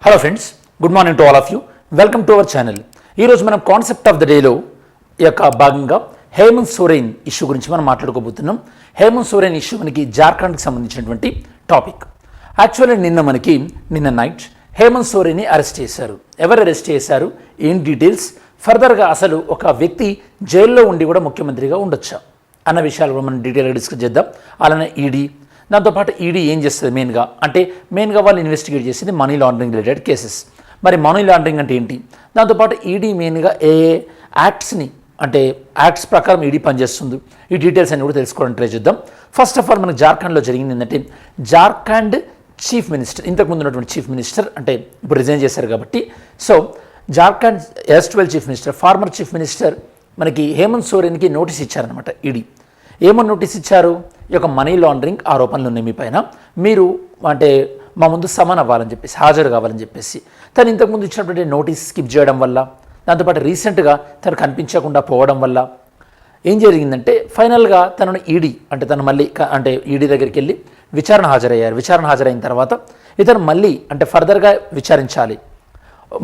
Hello friends, good morning to all of you. Welcome to our channel. ఈరోజు మనం concept of the డేలో యొక్క భాగంగా హేమంత్ సోరెన్ ఇష్యూ గురించి మనం మాట్లాడుకోబోతున్నాం. హేమంత్ సోరెన్ ఇష్యూ మనకి జార్ఖండ్కి సంబంధించినటువంటి టాపిక్. యాక్చువల్లీ నిన్న నైట్ హేమంత్ సోరెన్ని అరెస్ట్ చేశారు. ఎవరు అరెస్ట్ చేశారు, ఏం డీటెయిల్స్, ఫర్దర్గా అసలు ఒక వ్యక్తి జైల్లో ఉండి కూడా ముఖ్యమంత్రిగా ఉండొచ్చా అన్న విషయాలు కూడా మనం డీటెయిల్గా డిస్కస్ చేద్దాం. అలానే ఈడీ, దాంతోపాటు ఈడీ ఏం చేస్తుంది మెయిన్గా వాళ్ళు ఇన్వెస్టిగేట్ చేసేది మనీ లాండరింగ్ రిలేటెడ్ కేసెస్. మరి మనీ లాండరింగ్ అంటే ఏంటి, దాంతోపాటు ఈడీ మెయిన్గా ఏ యాక్ట్స్ని అంటే యాక్ట్స్ ప్రకారం ఈడీ పనిచేస్తుంది, ఈ డీటెయిల్స్ అన్ని కూడా తెలుసుకోవడానికి ట్రై చేద్దాం. ఫస్ట్ ఆఫ్ ఆల్ మనకు జార్ఖండ్లో జరిగింది ఏంటంటే, జార్ఖండ్ చీఫ్ మినిస్టర్, ఇంతకుముందు ఉన్నటువంటి చీఫ్ మినిస్టర్ అంటే ఇప్పుడు రిజైన్ చేశారు కాబట్టి, సో జార్ఖండ్ ఎస్-12 chief minister, former chief minister మనకి హేమంత్ సోరెన్కి నోటీస్ ఇచ్చారనమాట ఈడీ. ఏమని నోటీస్ ఇచ్చారు, ఈ యొక్క మనీ లాండరింగ్ ఆరోపణలు ఉన్నాయి మీ పైన, మీరు అంటే మా ముందు సమన్ అవ్వాలని చెప్పేసి, హాజరు కావాలని చెప్పేసి. తను ఇంతకుముందు ఇచ్చినటువంటి నోటీస్ స్కిప్ చేయడం వల్ల, దాంతోపాటు రీసెంట్గా తను కనిపించకుండా పోవడం వల్ల ఏం జరిగిందంటే, ఫైనల్గా తనను ఈడీ అంటే తను మళ్ళీ అంటే ఈడీ దగ్గరికి వెళ్ళి విచారణ హాజరయ్యారు. విచారణ హాజరైన తర్వాత ఇతను మళ్ళీ అంటే ఫర్దర్గా విచారించాలి,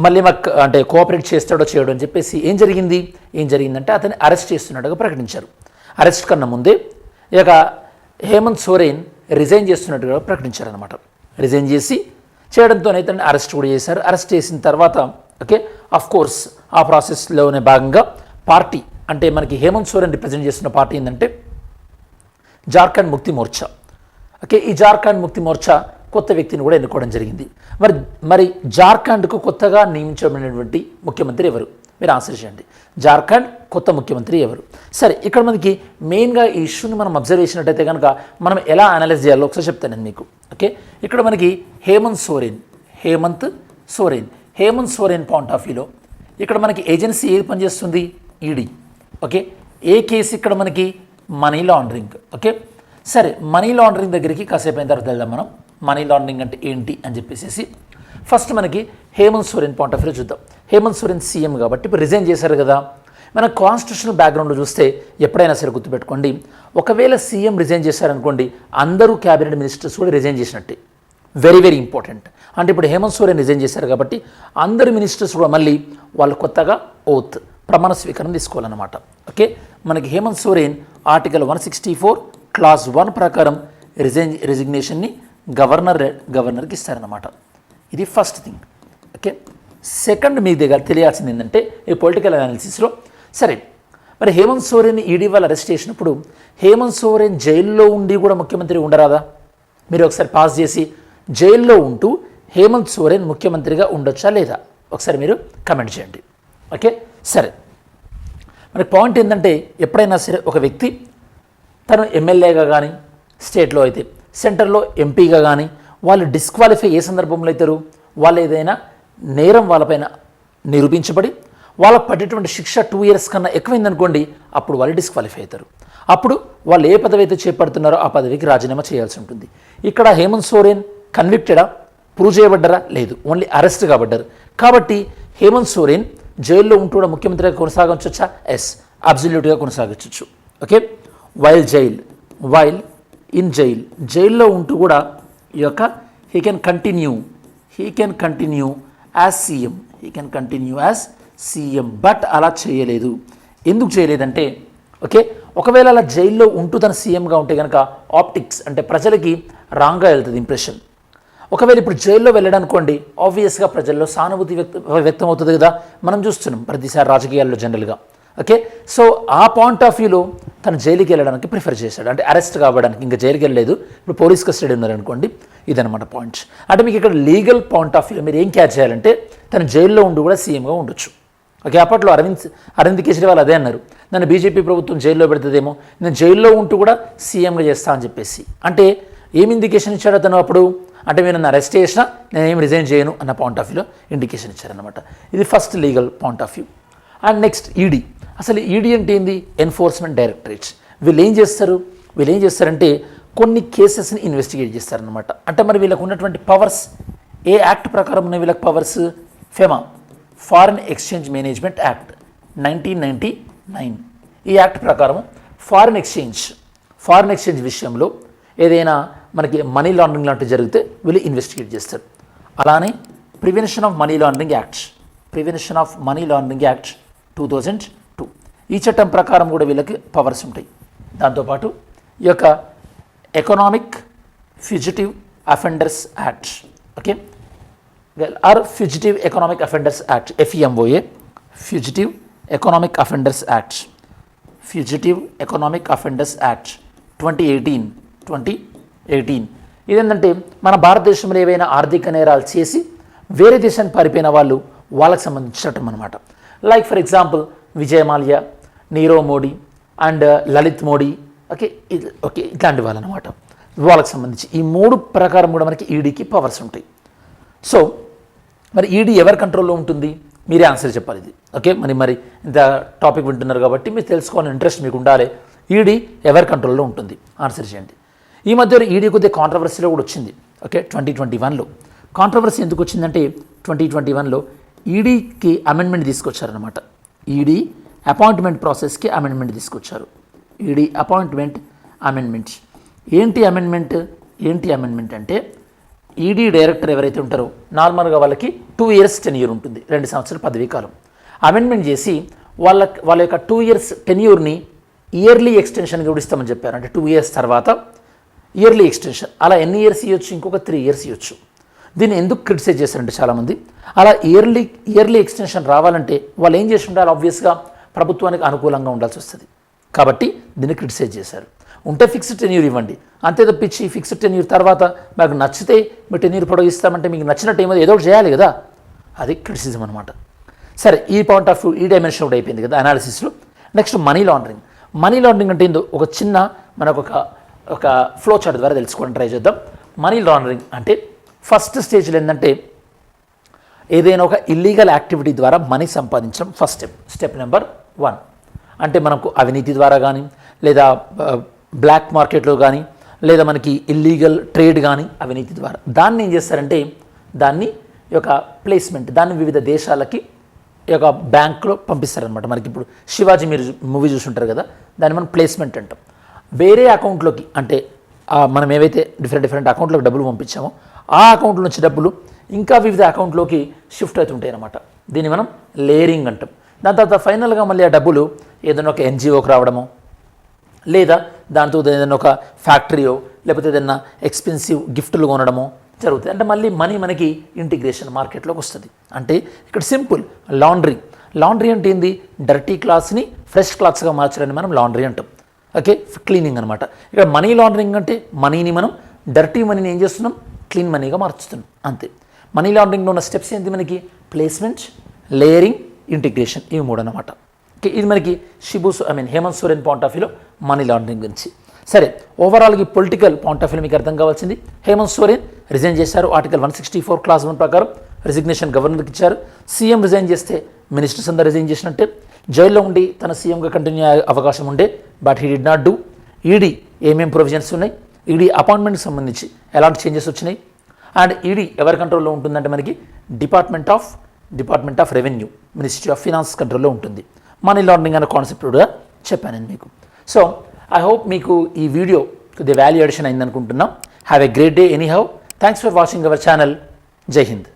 మళ్ళీ మాకు అంటే కోఆపరేట్ చేస్తాడో చేయడో అని చెప్పేసి ఏం జరిగిందంటే అతన్ని అరెస్ట్ చేస్తున్నట్టుగా ప్రకటించారు. అరెస్ట్ కన్నా ముందే ఇక హేమంత్ సోరెన్ రిజైన్ చేస్తున్నట్టుగా ప్రకటించారనమాట. రిజైన్ చేయడంతోనే ఇతన్ని అరెస్ట్ కూడా చేశారు. అరెస్ట్ చేసిన తర్వాత కోర్స్ ఆ ప్రాసెస్లోనే భాగంగా పార్టీ అంటే మనకి హేమంత్ సోరెన్ రిప్రజెంట్ చేస్తున్న పార్టీ ఏంటంటే జార్ఖండ్ ముక్తి మోర్చా. ఈ జార్ఖండ్ ముక్తి మోర్చా కొత్త వ్యక్తిని కూడా ఎన్నుకోవడం జరిగింది. మరి జార్ఖండ్కు కొత్తగా నియమించబడినటువంటి ముఖ్యమంత్రి ఎవరు, మీరు ఆన్సర్ చేయండి. జార్ఖండ్ కొత్త ముఖ్యమంత్రి ఎవరు? సరే, ఇక్కడ మనకి మెయిన్గా ఈ ఇష్యూని మనం అబ్జర్వ్ చేసినట్టయితే కనుక మనం ఎలా అనలైజ్ చేయాలో ఒకసారి చెప్తాను నేను మీకు. ఇక్కడ మనకి హేమంత్ సోరెన్ పాయింట్ ఆఫ్ వ్యూలో ఇక్కడ మనకి ఏజెన్సీ ఏది పనిచేస్తుంది, ఈడీ. ఏ కేసు ఇక్కడ మనకి మనీ లాండరింగ్. సరే, మనీ లాండరింగ్ దగ్గరికి కాసేపు అయిన తర్వాత వెళ్దాం మనం. మనీ లాండరింగ్ అంటే ఏంటి అని చెప్పేసి ఫస్ట్ మనకి Hemant Soren point of view చూద్దాం. హేమంత్ సోరెన్ సీఎం కాబట్టి ఇప్పుడు రిజైన్ చేశారు కదా. మన కాన్స్టిట్యూషనల్ బ్యాక్గ్రౌండ్ చూస్తే ఎప్పుడైనా సరే గుర్తుపెట్టుకోండి, ఒకవేళ సీఎం రిజైన్ చేశారనుకోండి, అందరూ క్యాబినెట్ మినిస్టర్స్ కూడా రిజైన్ చేసినట్టే. Very very important. అంటే ఇప్పుడు హేమంత్ సోరెన్ రిజైన్ చేశారు కాబట్టి అందరు మినిస్టర్స్ కూడా మళ్ళీ వాళ్ళు కొత్తగా ప్రమాణ స్వీకారం తీసుకోవాలన్నమాట. మనకి హేమంత్ సోరెన్ ఆర్టికల్ 164 క్లాస్ 1 ప్రకారం రిజిగ్నేషన్ని గవర్నర్కి ఇస్తారన్నమాట. ఇది ఫస్ట్ థింగ్. సెకండ్ మీ దగ్గర తెలియాల్సింది ఏంటంటే, ఈ పొలిటికల్ అనాలిసిస్లో సరే మరి హేమంత్ సోరెన్ని ఈడీ వాళ్ళు అరెస్ట్ చేసినప్పుడు హేమంత్ సోరెన్ జైల్లో ఉండి కూడా ముఖ్యమంత్రి ఉండరాదా? మీరు ఒకసారి పాస్ చేసి జైల్లో ఉంటూ హేమంత్ సోరెన్ ముఖ్యమంత్రిగా ఉండొచ్చా లేదా ఒకసారి మీరు కమెంట్ చేయండి. సరే, మనకి పాయింట్ ఏంటంటే, ఎప్పుడైనా సరే ఒక వ్యక్తి తను ఎమ్మెల్యేగా కానీ, స్టేట్లో అయితే సెంటర్లో ఎంపీగా కానీ వాళ్ళు డిస్క్వాలిఫై ఏ సందర్భంలో అవుతారు, వాళ్ళు ఏదైనా నేరం వాళ్ళపైన నిరూపించబడి వాళ్ళకు పడేటువంటి శిక్ష 2 years కన్నా ఎక్కువైందనుకోండి, అప్పుడు వాళ్ళు డిస్క్వాలిఫై అవుతారు. అప్పుడు వాళ్ళు ఏ పదవి అయితే చేపడుతున్నారో ఆ పదవికి రాజీనామా చేయాల్సి ఉంటుంది. ఇక్కడ హేమంత్ సోరెన్ కన్విక్టెడా, ప్రూవ్ చేయబడ్డారా? లేదు, ఓన్లీ అరెస్ట్ కాబడ్డారు. కాబట్టి హేమంత్ సోరెన్ జైల్లో ఉంటూ కూడా ముఖ్యమంత్రిగా కొనసాగించవచ్చా? ఎస్, అబ్సల్యూట్గా కొనసాగించవచ్చు. వైల్ ఇన్ జైల్లో ఉంటూ కూడా ఈ యొక్క he can continue as CM. But అలా చేయలేదు. ఎందుకు చేయలేదంటే, ఒకవేళ అలా జైల్లో ఉంటూ తన సీఎంగా ఉంటే కనుక ఆప్టిక్స్ అంటే ప్రజలకి రాంగ్గా వెళ్తుంది ఇంప్రెషన్. ఒకవేళ ఇప్పుడు జైల్లో వెళ్ళడానుకోండి, ఆబ్వియస్గా ప్రజల్లో సానుభూతి వ్యక్తం అవుతుంది కదా, మనం చూస్తున్నాం ప్రతిసారి రాజకీయాల్లో జనరల్గా. సో ఆ పాయింట్ ఆఫ్ వ్యూలో తను జైలుకి వెళ్ళడానికి ప్రిఫర్ చేశాడు, అంటే అరెస్ట్ కావడానికి. ఇంకా జైలుకి వెళ్ళలేదు, ఇప్పుడు పోలీస్ కస్టడీ ఉన్నారనుకోండి. ఇదనమాట పాయింట్స్. అంటే మీకు ఇక్కడ లీగల్ పాయింట్ ఆఫ్ వ్యూ మీరు ఏం క్యాచ్ చేయాలంటే, తను జైల్లో ఉండి కూడా సీఎంగా ఉండొచ్చు. అప్పట్లో అరవింద్ కేజ్రీవాల్ అదే అన్నారు, నన్ను బీజేపీ ప్రభుత్వం జైల్లో పెడుతుందేమో, నేను జైల్లో ఉంటూ కూడా సీఎంగా చేస్తా అని చెప్పేసి. అంటే ఏం ఇండికేషన్ ఇచ్చాడు అతను అప్పుడు, అంటే మీరు నన్ను అరెస్ట్ చేసినా నేనేం రిజైన్ చేయను అన్న పాయింట్ ఆఫ్ వ్యూలో ఇండికేషన్ ఇచ్చారనమాట. ఇది first legal point of view. And next ED. అసలు ఈడీ అంటే ఏంది? Enforcement directorates. వీళ్ళు ఏం చేస్తారంటే కొన్ని కేసెస్ని ఇన్వెస్టిగేట్ చేస్తారనమాట. అంటే మరి వీళ్ళకు ఉన్నటువంటి పవర్స్ ఏ యాక్ట్ ప్రకారం ఉన్నాయి వీళ్ళకి powers? FEMA, foreign exchange management act 1999. ఈ యాక్ట్ ప్రకారం ఫారిన్ ఎక్స్చేంజ్ విషయంలో ఏదైనా మనకి మనీ లాండరింగ్ లాంటివి జరిగితే వీళ్ళు ఇన్వెస్టిగేట్ చేస్తారు. అలానే prevention of money laundering act, prevention of money laundering act 2002. ఈ చట్టం ప్రకారం కూడా వీళ్ళకి పవర్స్ ఉంటాయి. దాంతోపాటు ఈ యొక్క economic fugitive offenders act, okay, or fugitive economic offenders act, FEMOA, fugitive economic offenders act, fugitive economic offenders act 2018. ఇదేంటంటే మన భారతదేశంలో ఏవైనా ఆర్థిక నేరాలు చేసి వేరే దేశానికి పారిపోయిన వాళ్ళకి సంబంధించిన చట్టం అనమాట. Like for example Vijay Mallya, Nirav Modi and Lalit Modi, okay ఇట్లాంటి వాళ్ళు అనమాట. వాళ్ళకి సంబంధించి ఈ 3 ప్రకారం కూడా మనకి ఈడీకి పవర్స్ ఉంటాయి. సో మరి ఈడీ ఎవరి కంట్రోల్లో ఉంటుంది, మీరే ఆన్సర్ చెప్పాలి ఇది. ఓకే, మరి ఇంత టాపిక్ వింటున్నారు కాబట్టి మీరు తెలుసుకోవాలని ఇంట్రెస్ట్ మీకు ఉండాలి. ఈడీ ఎవరి కంట్రోల్లో ఉంటుంది, ఆన్సర్ చేయండి. ఈ మధ్యలో ఈడీ కొద్దిగా కాంట్రవర్సీలో కూడా వచ్చింది. ఓకే, 2021లో కాంట్రవర్సీ ఎందుకు వచ్చిందంటే 2021లో ఈడీకి అమెండ్మెంట్ తీసుకొచ్చారనమాట. ఈడీ అపాయింట్మెంట్ ప్రాసెస్కి అమెండ్మెంట్ తీసుకొచ్చారు. ఈడీ అపాయింట్మెంట్ అమెండ్మెంట్ ఏంటి అమెండ్మెంట్ అంటే ఈడీ డైరెక్టర్ ఎవరైతే ఉంటారో నార్మల్గా వాళ్ళకి 2 years టెన్యూర్ ఉంటుంది, 2 సంవత్సరాల పదవీ కాలం. అమెండ్మెంట్ చేసి వాళ్ళ యొక్క 2 years టెన్యూర్ని ఇయర్లీ ఎక్స్టెన్షన్గా కూడా ఇస్తామని చెప్పారు. అంటే 2 years తర్వాత ఇయర్లీ ఎక్స్టెన్షన్. అలా ఎన్ని ఇయర్స్ ఇవ్వచ్చు, ఇంకొక 3 years ఇవ్వచ్చు. దీన్ని ఎందుకు క్రిటిసైజ్ చేశారంటే చాలామంది అలా ఇయర్లీ ఎక్స్టెన్షన్ రావాలంటే వాళ్ళు ఏం చేసి ఉండాలి, ఆబ్వియస్గా ప్రభుత్వానికి అనుకూలంగా ఉండాల్సి వస్తుంది. కాబట్టి దీన్ని క్రిటిసైజ్ చేశారు. ఉంటే ఫిక్స్డ్ టెన్యూర్ ఇవ్వండి, అంతే తప్పించి ఫిక్స్డ్ టెన్యూర్ తర్వాత మాకు నచ్చితే మీ టెన్యూర్ పొడిగిస్తామంటే మీకు నచ్చినట్టు ఏదో ఒకటి చేయాలి కదా, అది క్రిటిసిజం అనమాట. సరే, ఈ పాయింట్ ఆఫ్ వ్యూ ఈ డైమెన్షన్ కూడా అయిపోయింది కదా అనాలిసిస్లో. Next money laundering. Money laundering అంటే ఏందో ఒక చిన్న మనకు ఒక ఫ్లో చార్ట్ ద్వారా తెలుసుకోవడం ట్రై చేద్దాం. మనీ లాండరింగ్ అంటే ఫస్ట్ స్టేజ్లో ఏంటంటే ఏదైనా ఒక ఇల్లీగల్ యాక్టివిటీ ద్వారా మనీ సంపాదించడం ఫస్ట్ స్టెప్ నెంబర్ 1. అంటే మనకు అవినీతి ద్వారా కానీ లేదా బ్లాక్ మార్కెట్లో కానీ లేదా మనకి ఇల్లీగల్ ట్రేడ్ కానీ అవినీతి ద్వారా దాన్ని ఏం చేస్తారంటే దాన్ని యొక్క ప్లేస్మెంట్, దాన్ని వివిధ దేశాలకి ఈ యొక్క బ్యాంకులో పంపిస్తారనమాట. మనకి ఇప్పుడు శివాజీ మీరు మూవీ చూసుంటారు కదా, దాన్ని మనం ప్లేస్మెంట్ అంటాం. వేరే అకౌంట్లోకి అంటే మనం ఏవైతే డిఫరెంట్ అకౌంట్లోకి డబ్బులు పంపించామో ఆ అకౌంట్ నుంచి డబ్బులు ఇంకా వివిధ అకౌంట్లోకి షిఫ్ట్ అవుతుంటాయి అన్నమాట. దీన్ని మనం లేయరింగ్ అంటాం. దాని తర్వాత ఫైనల్గా మళ్ళీ ఆ డబ్బులు ఏదైనా ఒక NGOకి రావడమో లేదా దాంతో ఏదైనా ఒక ఫ్యాక్టరీయో లేకపోతే ఏదైనా ఎక్స్పెన్సివ్ గిఫ్ట్లు కొనడమో జరుగుతుంది. అంటే మళ్ళీ మనీ మనకి ఇంటిగ్రేషన్ మార్కెట్లోకి వస్తుంది. అంటే ఇక్కడ సింపుల్ లాండ్రీ అంటే ఏంది, డర్టీ క్లాత్స్ని ఫ్రెష్ క్లాత్స్గా మార్చడాన్ని మనం లాండ్రీ అంటాం. ఓకే, క్లీనింగ్ అనమాట. ఇక్కడ మనీ లాండరింగ్ అంటే మనీని మనం డర్టీ మనీని ఏం చేస్తున్నాం, క్లీన్ మనీగా మార్చుతున్నాం, అంతే. మనీ లాండరింగ్లో ఉన్న స్టెప్స్ ఏంటి మనకి, ప్లేస్మెంట్, లేయరింగ్, ఇంటిగ్రేషన్, ఇవి 3 అనమాట. ఓకే, ఇది మనకి హేమంత్ సోరెన్ పాయింట్ ఆఫ్ వ్యూలో మనీ లాండరింగ్ గురించి. సరే, ఓవరాల్గా పొలిటికల్ పాయింట్ ఆఫ్ వ్యూ మీకు అర్థం కావాల్సింది. హేమంత్ సోరెన్ రిజైన్ చేశారు. ఆర్టికల్ 164 Clause 1 ప్రకారం రిజిగ్నేషన్ గవర్నర్కి ఇచ్చారు. సీఎం రిజైన్ చేస్తే మినిస్టర్స్ అందరూ రిజైన్ చేసినట్టే. జైల్లో ఉండి తన సీఎంగా కంటిన్యూ అయ్యే అవకాశం ఉండే, but he did not do. ED ఏమేమి ప్రొవిజన్స్ ఉన్నాయి, ఈడీ అపాయింట్మెంట్కి సంబంధించి ఎలాంటి చేంజెస్ వచ్చినాయి, అండ్ ఈడీ ఎవరి కంట్రోల్లో ఉంటుందంటే మనకి department of revenue, ministry of finance కంట్రోల్లో ఉంటుంది. మనీ లాండరింగ్ అనే కాన్సెప్ట్ కూడా చెప్పాను నేను మీకు. సో ఐ హోప్ మీకు ఈ వీడియో కొద్దిగా వాల్యూ అడిషన్ అయింది అనుకుంటున్నాం. Have a great day any how. Thanks for watching our channel. జై హింద్.